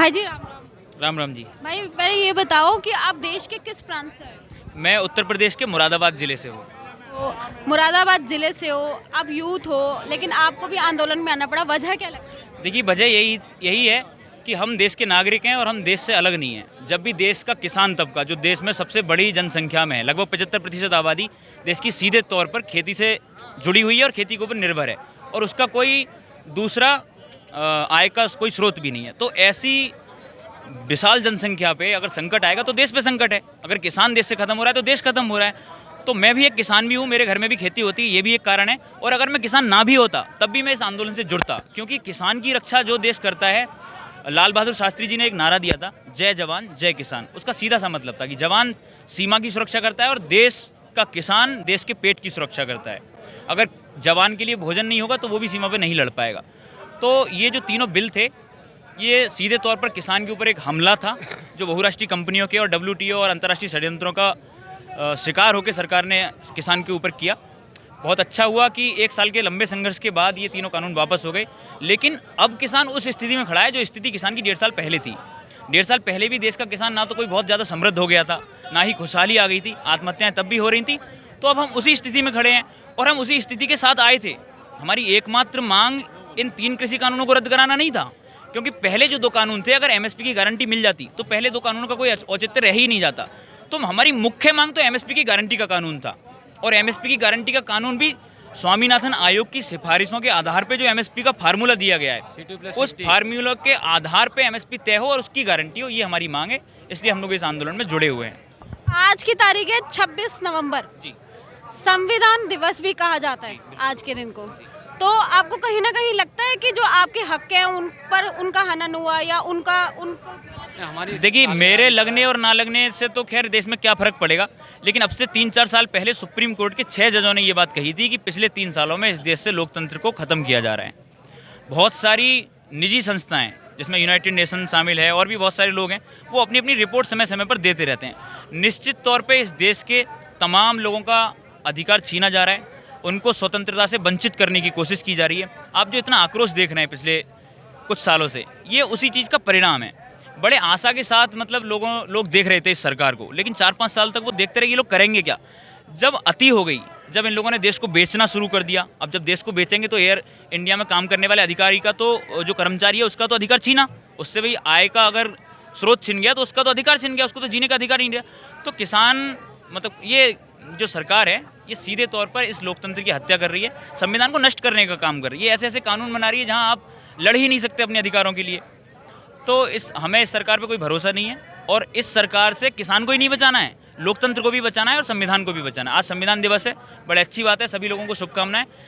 भाई जी राम राम। राम राम जी। भाई पहले ये बताओ कि आप देश के किस प्रांत से हैं? मैं उत्तर प्रदेश के मुरादाबाद ज़िले से हूँ। तो मुरादाबाद जिले से हो, आप यूथ हो, लेकिन आपको भी आंदोलन में आना पड़ा, वजह क्या लगती है? देखिए, वजह यही यही है कि हम देश के नागरिक हैं और हम देश से अलग नहीं हैं। जब भी देश का किसान तबका, जो देश में सबसे बड़ी जनसंख्या में है, लगभग 75% आबादी देश की सीधे तौर पर खेती से जुड़ी हुई है और खेती के ऊपर निर्भर है, और उसका कोई दूसरा आय का कोई स्रोत भी नहीं है। तो ऐसी विशाल जनसंख्या पे अगर संकट आएगा तो देश पे संकट है। अगर किसान देश से खत्म हो रहा है तो देश खत्म हो रहा है। तो मैं भी एक किसान भी हूँ, मेरे घर में भी खेती होती है, ये भी एक कारण है। और अगर मैं किसान ना भी होता तब भी मैं इस आंदोलन से जुड़ता, क्योंकि किसान की रक्षा जो देश करता है, लाल बहादुर शास्त्री जी ने एक नारा दिया था, जय जवान जय किसान। उसका सीधा सा मतलब था कि जवान सीमा की सुरक्षा करता है और देश का किसान देश के पेट की सुरक्षा करता है। अगर जवान के लिए भोजन नहीं होगा तो वो भी सीमा पर नहीं लड़ पाएगा। तो ये जो तीनों बिल थे, ये सीधे तौर पर किसान के ऊपर एक हमला था, जो बहुराष्ट्रीय कंपनियों के और WTO और अंतर्राष्ट्रीय षड्यंत्रों का शिकार होकर सरकार ने किसान के ऊपर किया। बहुत अच्छा हुआ कि 1 साल के लंबे संघर्ष के बाद ये तीनों कानून वापस हो गए। लेकिन अब किसान उस स्थिति में खड़ा है जो स्थिति किसान की 1.5 साल पहले थी। 1.5 साल पहले भी देश का किसान ना तो कोई बहुत ज़्यादा समृद्ध हो गया था, ना ही खुशहाली आ गई थी, आत्महत्याएं तब भी हो रही थी। तो अब हम उसी स्थिति में खड़े हैं और हम उसी स्थिति के साथ आए थे। हमारी एकमात्र मांग इन 3 कृषि कानूनों को रद्द कराना नहीं था, क्योंकि पहले जो 2 कानून थे, अगर MSP की गारंटी मिल जाती तो पहले 2 कानूनों का कोई औचित्य रह ही नहीं जाता। तो हमारी मुख्य मांग तो MSP की गारंटी का कानून था, और MSP की गारंटी का कानून भी स्वामीनाथन आयोग की सिफारिशों के आधार पे जो MSP का फार्मूला दिया गया है, उस फार्मूला के आधार पे MSP तय हो और उसकी गारंटी हो, ये हमारी मांग है। इसलिए हम लोग इस आंदोलन में जुड़े हुए हैं। आज की तारीख है 26 नवंबर, जी। संविधान दिवस भी कहा जाता है आज के दिन को। तो आपको कहीं ना कहीं लगता है कि जो आपके हक हैं उन पर उनका हनन हुआ, या उनको देखिए, मेरे लगने और ना लगने से तो खैर देश में क्या फ़र्क पड़ेगा, लेकिन अब से 3-4 साल पहले सुप्रीम कोर्ट के 6 जजों ने ये बात कही थी कि पिछले 3 सालों में इस देश से लोकतंत्र को ख़त्म किया जा रहा है। बहुत सारी निजी संस्थाएं, जिसमें यूनाइटेड नेशन शामिल है और भी बहुत सारे लोग हैं, वो अपनी अपनी रिपोर्ट समय समय पर देते रहते हैं। निश्चित तौर पर इस देश के तमाम लोगों का अधिकार छीना जा रहा है, उनको स्वतंत्रता से वंचित करने की कोशिश की जा रही है। आप जो इतना आक्रोश देख रहे हैं पिछले कुछ सालों से, ये उसी चीज़ का परिणाम है। बड़े आशा के साथ मतलब लोग देख रहे थे इस सरकार को, लेकिन 4-5 साल तक वो देखते रहे ये लोग करेंगे क्या। जब अति हो गई, जब इन लोगों ने देश को बेचना शुरू कर दिया, अब जब देश को बेचेंगे तो एयर इंडिया में काम करने वाले अधिकारी का तो, जो कर्मचारी है उसका तो अधिकार छीना, उससे भाई आय का अगर स्रोत छिन गया तो उसका तो अधिकार छिन गया, उसको तो जीने का अधिकार नहीं रहा। तो किसान मतलब ये जो सरकार है, ये सीधे तौर पर इस लोकतंत्र की हत्या कर रही है, संविधान को नष्ट करने का काम कर रही है। ऐसे ऐसे कानून बना रही है जहां आप लड़ ही नहीं सकते अपने अधिकारों के लिए। तो हमें इस सरकार पे कोई भरोसा नहीं है, और इस सरकार से किसान को ही नहीं बचाना है, लोकतंत्र को भी बचाना है और संविधान को भी बचाना है। आज संविधान दिवस है, बड़ी अच्छी बात है, सभी लोगों को शुभकामनाएं।